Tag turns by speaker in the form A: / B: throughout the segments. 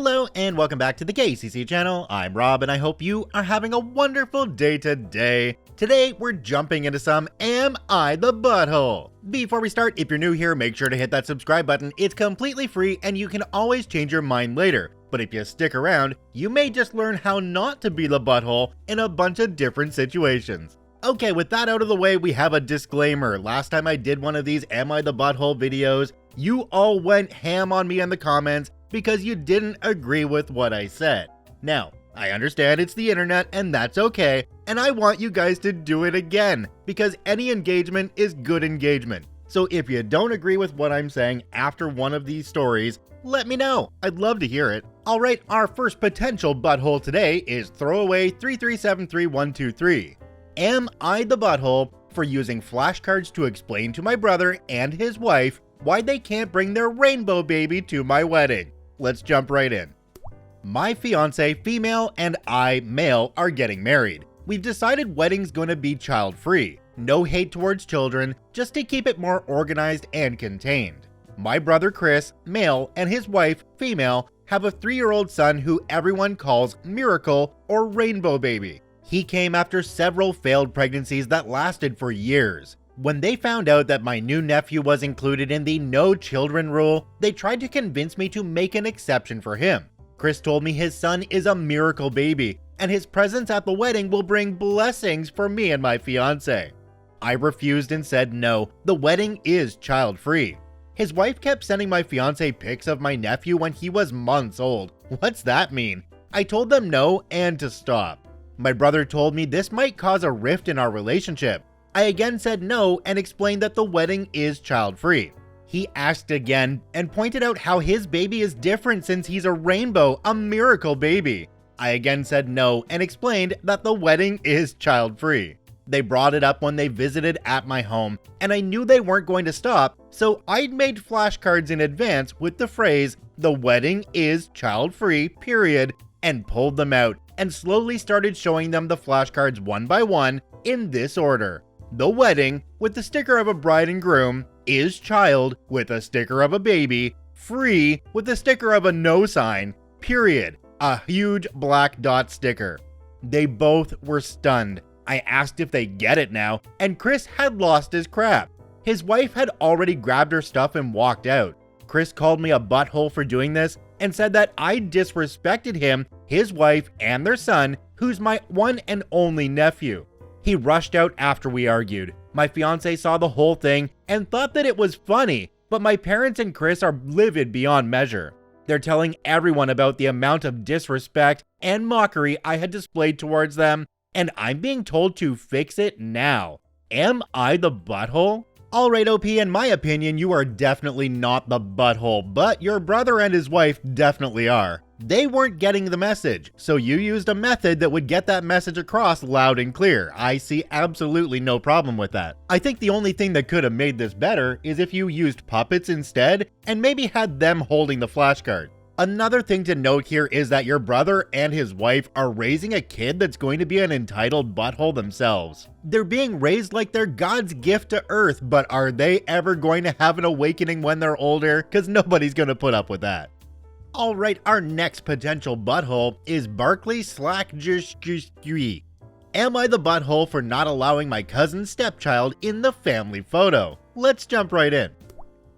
A: Hello and welcome back to the KCC channel. I'm Rob and I hope you are having a wonderful day today. Today we're jumping into some Am I the Butthole? Before we start, if you're new here, make sure to hit that subscribe button. It's completely free and you can always change your mind later. But if you stick around, you may just learn how not to be the butthole in a bunch of different situations. Okay, with that out of the way, we have a disclaimer. Last time I did one of these Am I the Butthole videos, you all went ham on me in the comments because you didn't agree with what I said. Now, I understand it's the internet and that's okay, and I want you guys to do it again because any engagement is good engagement. So if you don't agree with what I'm saying after one of these stories, let me know. I'd love to hear it. Alright, our first potential butthole today is throwaway 3373123. Am I the butthole for using flashcards to explain to my brother and his wife why they can't bring their rainbow baby to my wedding? Let's jump right in. My fiance, female, and I, male, are getting married. We've decided wedding's gonna be child-free. No hate towards children, just to keep it more organized and contained. My brother Chris, male, and his wife, female, have a 3-year-old son who everyone calls Miracle or Rainbow Baby. He came after several failed pregnancies that lasted for years. When they found out that my new nephew was included in the no children rule, they tried to convince me to make an exception for him. Chris told me his son is a miracle baby, and his presence at the wedding will bring blessings for me and my fiance. I refused and said no, the wedding is child-free. His wife kept sending my fiance pics of my nephew when he was months old. What's that mean? I told them no and to stop. My brother told me this might cause a rift in our relationship. I again said no and explained that the wedding is child-free. He asked again and pointed out how his baby is different since he's a rainbow, a miracle baby. I again said no and explained that the wedding is child-free. They brought it up when they visited at my home, and I knew they weren't going to stop, so I'd made flashcards in advance with the phrase, "The wedding is child-free, period," and pulled them out, and slowly started showing them the flashcards one by one in this order. The wedding, with the sticker of a bride and groom, is child, with a sticker of a baby, free, with a sticker of a no sign, period, a huge black dot sticker. They both were stunned. I asked if they get it now, and Chris had lost his crap. His wife had already grabbed her stuff and walked out. Chris called me a butthole for doing this and said that I disrespected him, his wife, and their son, who's my one and only nephew. He rushed out after we argued. My fiance saw the whole thing and thought that it was funny, but my parents and Chris are livid beyond measure. They're telling everyone about the amount of disrespect and mockery I had displayed towards them, and I'm being told to fix it now. Am I the butthole? Alright OP, in my opinion, you are definitely not the butthole, but your brother and his wife definitely are. They weren't getting the message, so you used a method that would get that message across loud and clear. I see absolutely no problem with that. I think the only thing that could have made this better is if you used puppets instead and maybe had them holding the flashcard. Another thing to note here is that your brother and his wife are raising a kid that's going to be an entitled butthole themselves. They're being raised like they're God's gift to earth, but are they ever going to have an awakening when they're older? Because nobody's going to put up with that. Alright, our next potential butthole is Barkleyslakjssrtqwe. Am I the butthole for not allowing my cousin's stepchild in the family photo? Let's jump right in.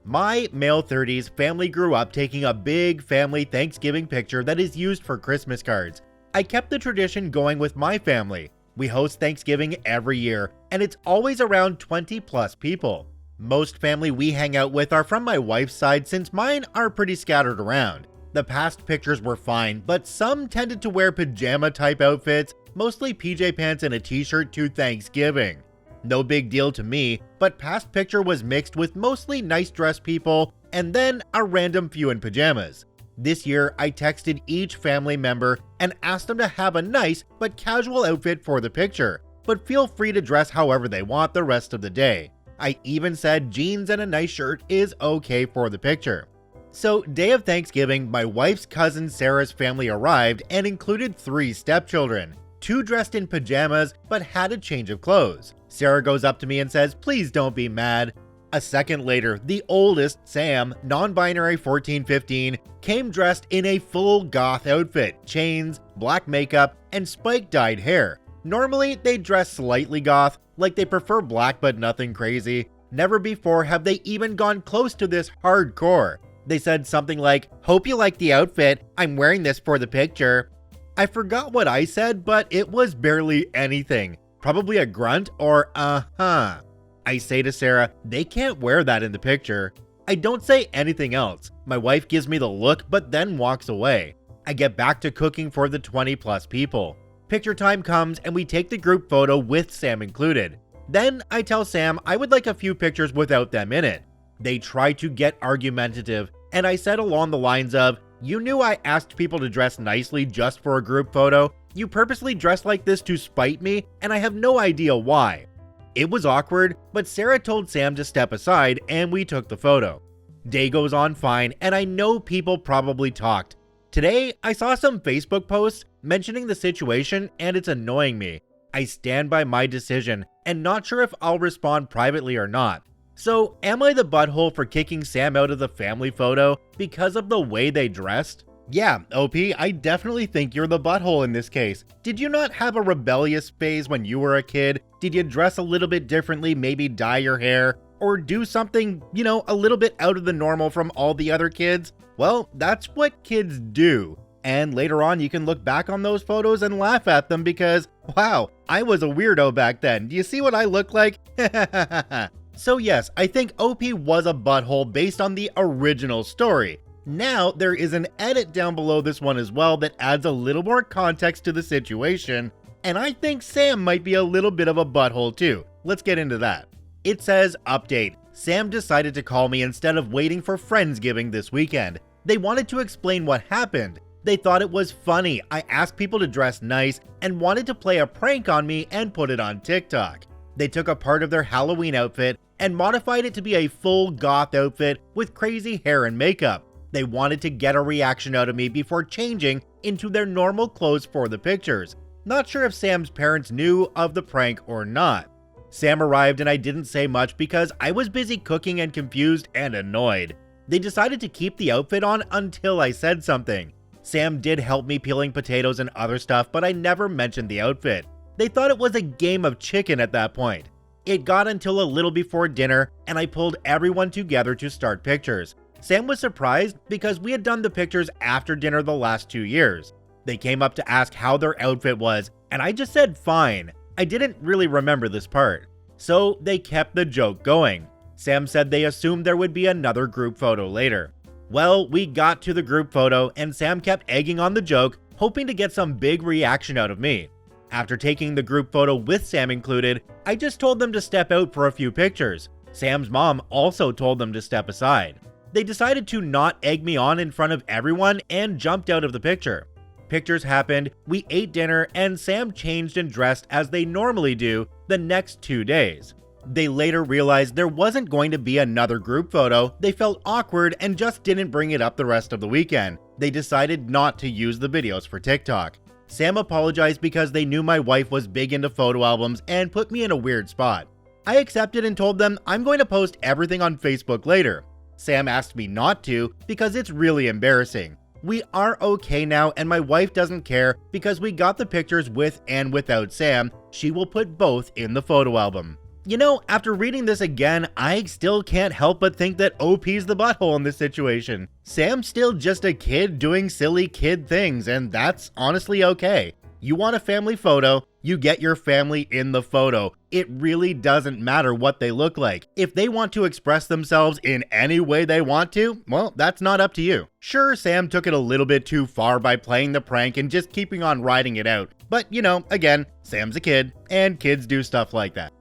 A: My male 30s family grew up taking a big family Thanksgiving picture that is used for Christmas cards. I kept the tradition going with my family. We host Thanksgiving every year, and it's always around 20 plus people. Most family we hang out with are from my wife's side since mine are pretty scattered around. The past pictures were fine, but some tended to wear pajama type outfits, mostly PJ pants and a t-shirt to Thanksgiving. No big deal to me, but past picture was mixed with mostly nice dressed people and then a random few in pajamas. This year, I texted each family member and asked them to have a nice but casual outfit for the picture, but feel free to dress however they want the rest of the day. I even said jeans and a nice shirt is okay for the picture. So, day of Thanksgiving, my wife's cousin Sarah's family arrived and included 3 stepchildren. 2 dressed in pajamas but had a change of clothes. Sarah goes up to me and says, "Please don't be mad." A second later, the oldest, Sam, non-binary 14-15, came dressed in a full goth outfit, chains, black makeup, and spike-dyed hair. Normally, they dress slightly goth, like they prefer black but nothing crazy. Never before have they even gone close to this hardcore. They said something like, "Hope you like the outfit, I'm wearing this for the picture." I forgot what I said, but it was barely anything. Probably a grunt or uh-huh. I say to Sarah, they can't wear that in the picture. I don't say anything else. My wife gives me the look but then walks away. I get back to cooking for the 20 plus people. Picture time comes and we take the group photo with Sam included. Then I tell Sam I would like a few pictures without them in it. They try to get argumentative and I said along the lines of, "You knew I asked people to dress nicely just for a group photo. You purposely dressed like this to spite me and I have no idea why." It was awkward, but Sarah told Sam to step aside and we took the photo. Day goes on fine and I know people probably talked. Today, I saw some Facebook posts mentioning the situation and it's annoying me. I stand by my decision and not sure if I'll respond privately or not. So, am I the butthole for kicking Sam out of the family photo because of the way they dressed? Yeah, OP, I definitely think you're the butthole in this case. Did you not have a rebellious phase when you were a kid? Did you dress a little bit differently, maybe dye your hair? Or do something, a little bit out of the normal from all the other kids? Well, that's what kids do. And later on, you can look back on those photos and laugh at them because, wow, I was a weirdo back then. Do you see what I look like? So yes, I think OP was a butthole based on the original story. Now, there is an edit down below this one as well that adds a little more context to the situation, and I think Sam might be a little bit of a butthole too. Let's get into that. It says, update. Sam decided to call me instead of waiting for Friendsgiving this weekend. They wanted to explain what happened. They thought it was funny. I asked people to dress nice and wanted to play a prank on me and put it on TikTok. They took a part of their Halloween outfit and modified it to be a full goth outfit with crazy hair and makeup. They wanted to get a reaction out of me before changing into their normal clothes for the pictures. Not sure if Sam's parents knew of the prank or not. Sam arrived and I didn't say much because I was busy cooking and confused and annoyed. They decided to keep the outfit on until I said something. Sam did help me peeling potatoes and other stuff, but I never mentioned the outfit. They thought it was a game of chicken at that point. It got until a little before dinner and I pulled everyone together to start pictures. Sam was surprised because we had done the pictures after dinner the last 2 years. They came up to ask how their outfit was and I just said fine. I didn't really remember this part. So they kept the joke going. Sam said they assumed there would be another group photo later. Well, we got to the group photo and Sam kept egging on the joke, hoping to get some big reaction out of me. After taking the group photo with Sam included, I just told them to step out for a few pictures. Sam's mom also told them to step aside. They decided to not egg me on in front of everyone and jumped out of the picture. Pictures happened, we ate dinner, and Sam changed and dressed as they normally do the next 2 days. They later realized there wasn't going to be another group photo. They felt awkward and just didn't bring it up the rest of the weekend. They decided not to use the videos for TikTok. Sam apologized because they knew my wife was big into photo albums and put me in a weird spot. I accepted and told them I'm going to post everything on Facebook later. Sam asked me not to because it's really embarrassing. We are okay now and my wife doesn't care because we got the pictures with and without Sam. She will put both in the photo album. After reading this again, I still can't help but think that OP's the butthole in this situation. Sam's still just a kid doing silly kid things, and that's honestly okay. You want a family photo, you get your family in the photo. It really doesn't matter what they look like. If they want to express themselves in any way they want to, well, that's not up to you. Sure, Sam took it a little bit too far by playing the prank and just keeping on riding it out. But, again, Sam's a kid, and kids do stuff like that.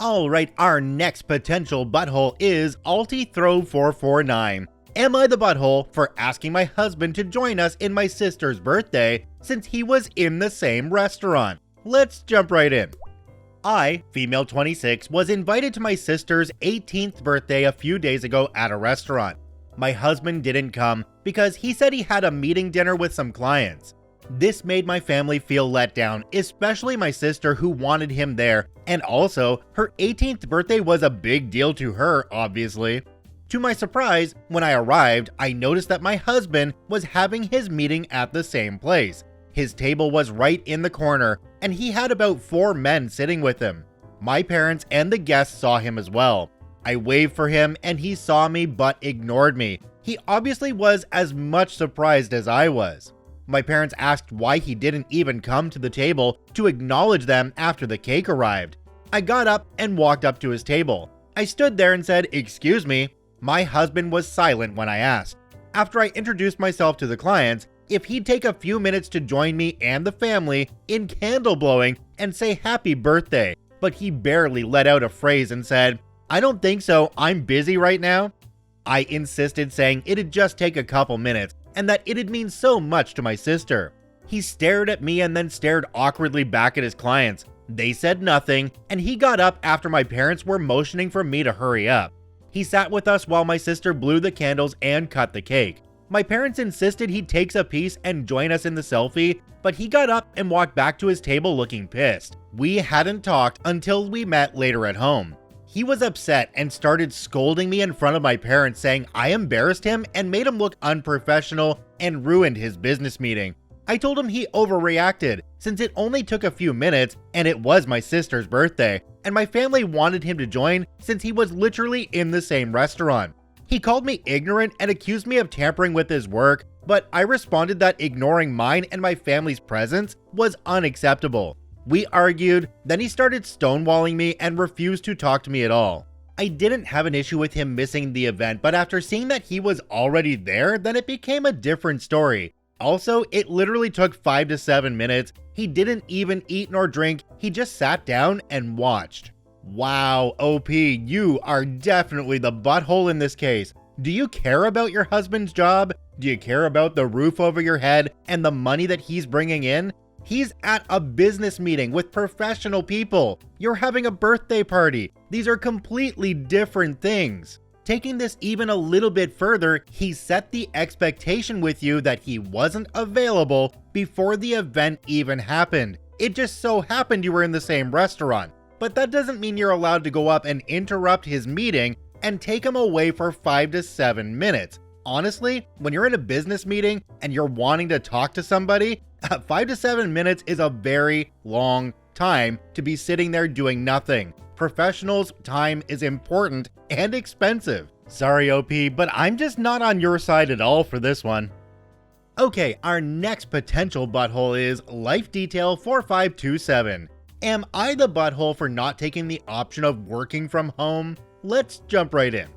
A: Alright, our next potential butthole is AltiThrow449. Am I the butthole for asking my husband to join us in my sister's birthday since he was in the same restaurant? Let's jump right in. I, female 26, was invited to my sister's 18th birthday a few days ago at a restaurant. My husband didn't come because he said he had a meeting dinner with some clients. This made my family feel let down, especially my sister who wanted him there, and also her 18th birthday was a big deal to her, obviously. To my surprise, when I arrived, I noticed that my husband was having his meeting at the same place. His table was right in the corner, and he had about 4 men sitting with him. My parents and the guests saw him as well. I waved for him and he saw me but ignored me. He obviously was as much surprised as I was. My parents asked why he didn't even come to the table to acknowledge them after the cake arrived. I got up and walked up to his table. I stood there and said, "Excuse me." My husband was silent when I asked. After I introduced myself to the clients, if he'd take a few minutes to join me and the family in candle blowing and say happy birthday, but he barely let out a phrase and said, "I don't think so, I'm busy right now." I insisted, saying it'd just take a couple minutes and that it'd mean so much to my sister. He stared at me and then stared awkwardly back at his clients. They said nothing, and he got up after my parents were motioning for me to hurry up. He sat with us while my sister blew the candles and cut the cake. My parents insisted he takes a piece and join us in the selfie, but he got up and walked back to his table looking pissed. We hadn't talked until we met later at home. He was upset and started scolding me in front of my parents, saying I embarrassed him and made him look unprofessional and ruined his business meeting. I told him he overreacted since it only took a few minutes and it was my sister's birthday, and my family wanted him to join since he was literally in the same restaurant. He called me ignorant and accused me of tampering with his work, but I responded that ignoring mine and my family's presence was unacceptable. We argued, then he started stonewalling me and refused to talk to me at all. I didn't have an issue with him missing the event, but after seeing that he was already there, then it became a different story. Also, it literally took 5 to 7 minutes. He didn't even eat nor drink, he just sat down and watched. Wow, OP, you are definitely the butthole in this case. Do you care about your husband's job? Do you care about the roof over your head and the money that he's bringing in? He's at a business meeting with professional people. You're having a birthday party. These are completely different things. Taking this even a little bit further, he set the expectation with you that he wasn't available before the event even happened. It just so happened you were in the same restaurant. But that doesn't mean you're allowed to go up and interrupt his meeting and take him away for 5 to 7 minutes. Honestly, when you're in a business meeting and you're wanting to talk to somebody, 5 to 7 minutes is a very long time to be sitting there doing nothing. Professionals' time is important and expensive. Sorry, OP, but I'm just not on your side at all for this one. Okay, our next potential butthole is Life Detail 4527. Am I the butthole for not taking the option of working from home? Let's jump right in.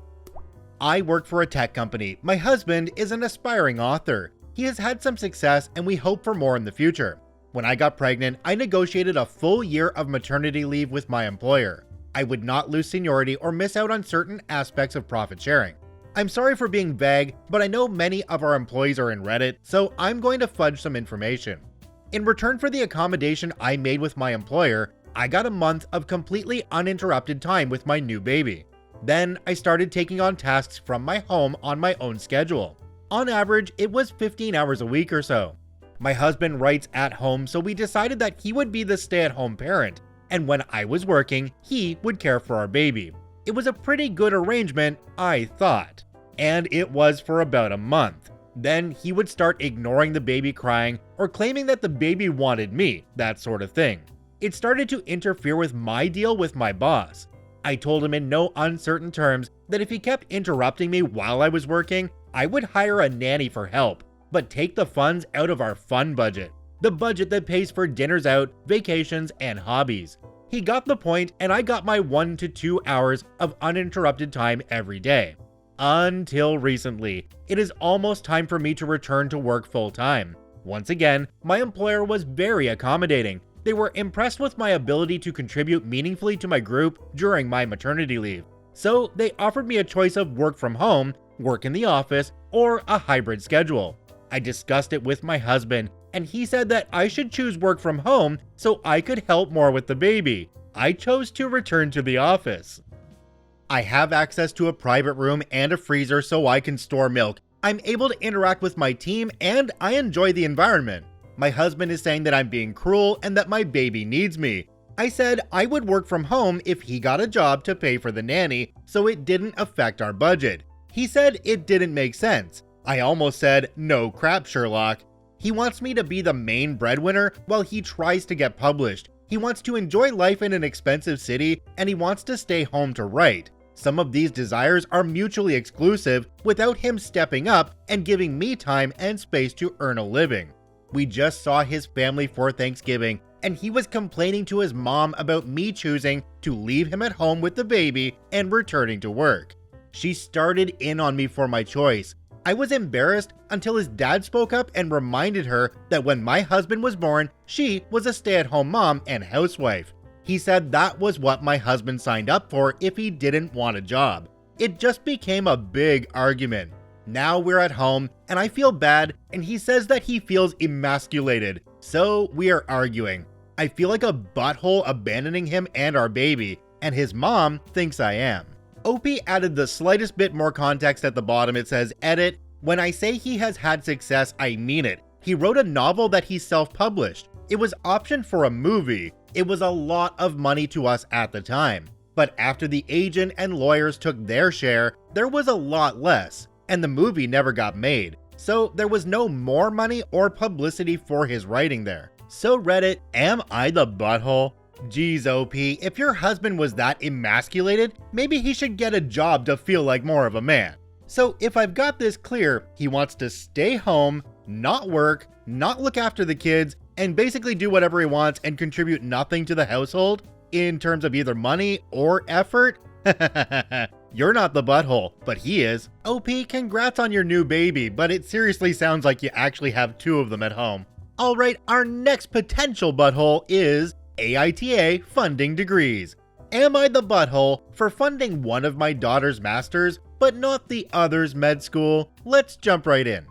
A: I work for a tech company. My husband is an aspiring author. He has had some success and we hope for more in the future. When I got pregnant, I negotiated a full year of maternity leave with my employer. I would not lose seniority or miss out on certain aspects of profit sharing. I'm sorry for being vague, but I know many of our employees are in Reddit, so I'm going to fudge some information. In return for the accommodation I made with my employer, I got a month of completely uninterrupted time with my new baby. Then I started taking on tasks from my home on my own schedule. On average, it was 15 hours a week or so. My husband writes at home, so we decided that he would be the stay-at-home parent, and when I was working, he would care for our baby. It was a pretty good arrangement, I thought. And it was for about a month. Then he would start ignoring the baby crying or claiming that the baby wanted me, that sort of thing. It started to interfere with my deal with my boss. I told him in no uncertain terms that if he kept interrupting me while I was working, I would hire a nanny for help, but take the funds out of our fun budget, the budget that pays for dinners out, vacations, and hobbies. He got the point, and I got my 1 to 2 hours of uninterrupted time every day. Until recently, it is almost time for me to return to work full-time. Once again, my employer was very accommodating. They were impressed with my ability to contribute meaningfully to my group during my maternity leave. So they offered me a choice of work from home, work in the office, or a hybrid schedule. I discussed it with my husband, and he said that I should choose work from home so I could help more with the baby. I chose to return to the office. I have access to a private room and a freezer so I can store milk. I'm able to interact with my team and I enjoy the environment. My husband is saying that I'm being cruel and that my baby needs me. I said I would work from home if he got a job to pay for the nanny, so it didn't affect our budget. He said it didn't make sense. I almost said, no crap, Sherlock. He wants me to be the main breadwinner while he tries to get published. He wants to enjoy life in an expensive city, and he wants to stay home to write. Some of these desires are mutually exclusive without him stepping up and giving me time and space to earn a living. We just saw his family for Thanksgiving, and he was complaining to his mom about me choosing to leave him at home with the baby and returning to work. She started in on me for my choice. I was embarrassed until his dad spoke up and reminded her that when my husband was born, she was a stay-at-home mom and housewife. He said that was what my husband signed up for if he didn't want a job. It just became a big argument. Now we're at home and I feel bad, and he says that he feels emasculated, so we are arguing. I feel like a butthole abandoning him and our baby, and his mom thinks I am. OP added the slightest bit more context at the bottom. It says, edit, when I say he has had success, I mean it. He wrote a novel that he self-published. It was optioned for a movie. It was a lot of money to us at the time. But after the agent and lawyers took their share, there was a lot less, and the movie never got made. So there was no more money or publicity for his writing there. So Reddit, am I the butthole? Geez, OP, if your husband was that emasculated, maybe he should get a job to feel like more of a man. So if I've got this clear, he wants to stay home, not work, not look after the kids, and basically do whatever he wants and contribute nothing to the household in terms of either money or effort. You're not the butthole, but he is. OP, congrats on your new baby, but it seriously sounds like you actually have two of them at home. Alright, our next potential butthole is AITA funding degrees. Am I the butthole for funding one of my daughter's masters, but not the other's med school? Let's jump right in.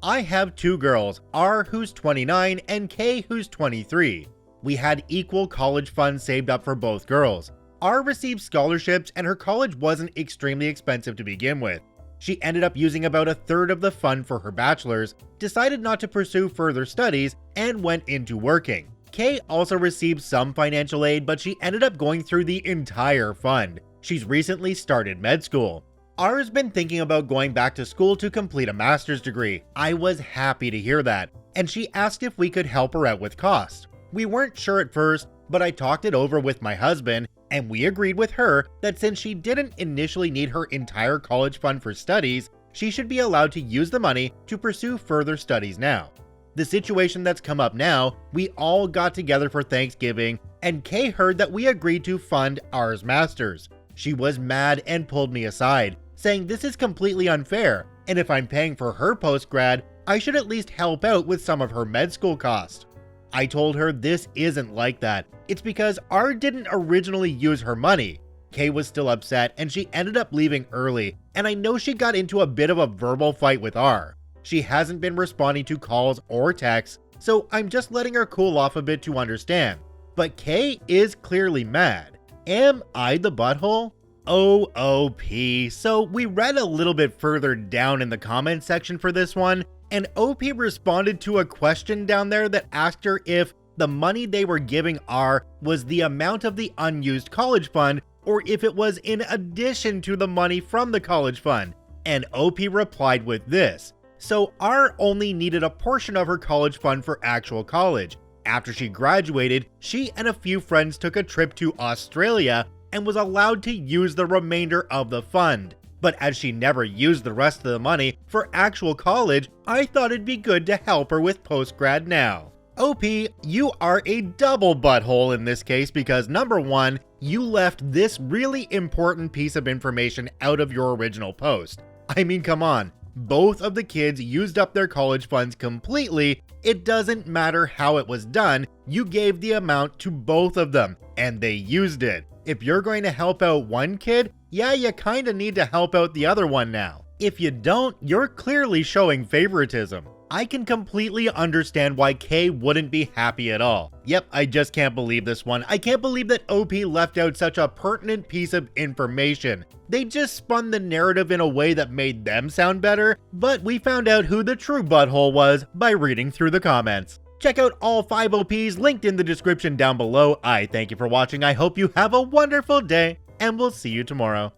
A: I have two girls, R who's 29 and K who's 23. We had equal college funds saved up for both girls. R received scholarships and her college wasn't extremely expensive to begin with. She ended up using about a third of the fund for her bachelor's, decided not to pursue further studies, and went into working. Kay also received some financial aid, but she ended up going through the entire fund. She's recently started med school. R's been thinking about going back to school to complete a master's degree. I was happy to hear that, and she asked if we could help her out with cost. We weren't sure at first, but I talked it over with my husband, and we agreed with her that since she didn't initially need her entire college fund for studies, she should be allowed to use the money to pursue further studies now. The situation that's come up now, we all got together for Thanksgiving, and Kay heard that we agreed to fund R's masters. She was mad and pulled me aside, saying this is completely unfair, and if I'm paying for her post-grad, I should at least help out with some of her med school cost. I told her this isn't like that. It's because R didn't originally use her money. Kay was still upset and she ended up leaving early, and I know she got into a bit of a verbal fight with R. She hasn't been responding to calls or texts, so I'm just letting her cool off a bit to understand. But Kay is clearly mad. Am I the butthole? OOP. So we read a little bit further down in the comment section for this one, and OP responded to a question down there that asked her if the money they were giving R was the amount of the unused college fund, or if it was in addition to the money from the college fund. And OP replied with this. So R only needed a portion of her college fund for actual college. After she graduated, she and a few friends took a trip to Australia and was allowed to use the remainder of the fund. But as she never used the rest of the money for actual college, I thought it'd be good to help her with post-grad now. OP, you are a double butthole in this case because number one, you left this really important piece of information out of your original post. I mean, come on. Both of the kids used up their college funds completely. It doesn't matter how it was done, you gave the amount to both of them, and they used it. If you're going to help out one kid, yeah, you kinda need to help out the other one now. If you don't, you're clearly showing favoritism. I can completely understand why K wouldn't be happy at all. Yep, I just can't believe this one. I can't believe that OP left out such a pertinent piece of information. They just spun the narrative in a way that made them sound better, but we found out who the true butthole was by reading through the comments. Check out all 5 OPs linked in the description down below. I thank you for watching. I hope you have a wonderful day, and we'll see you tomorrow.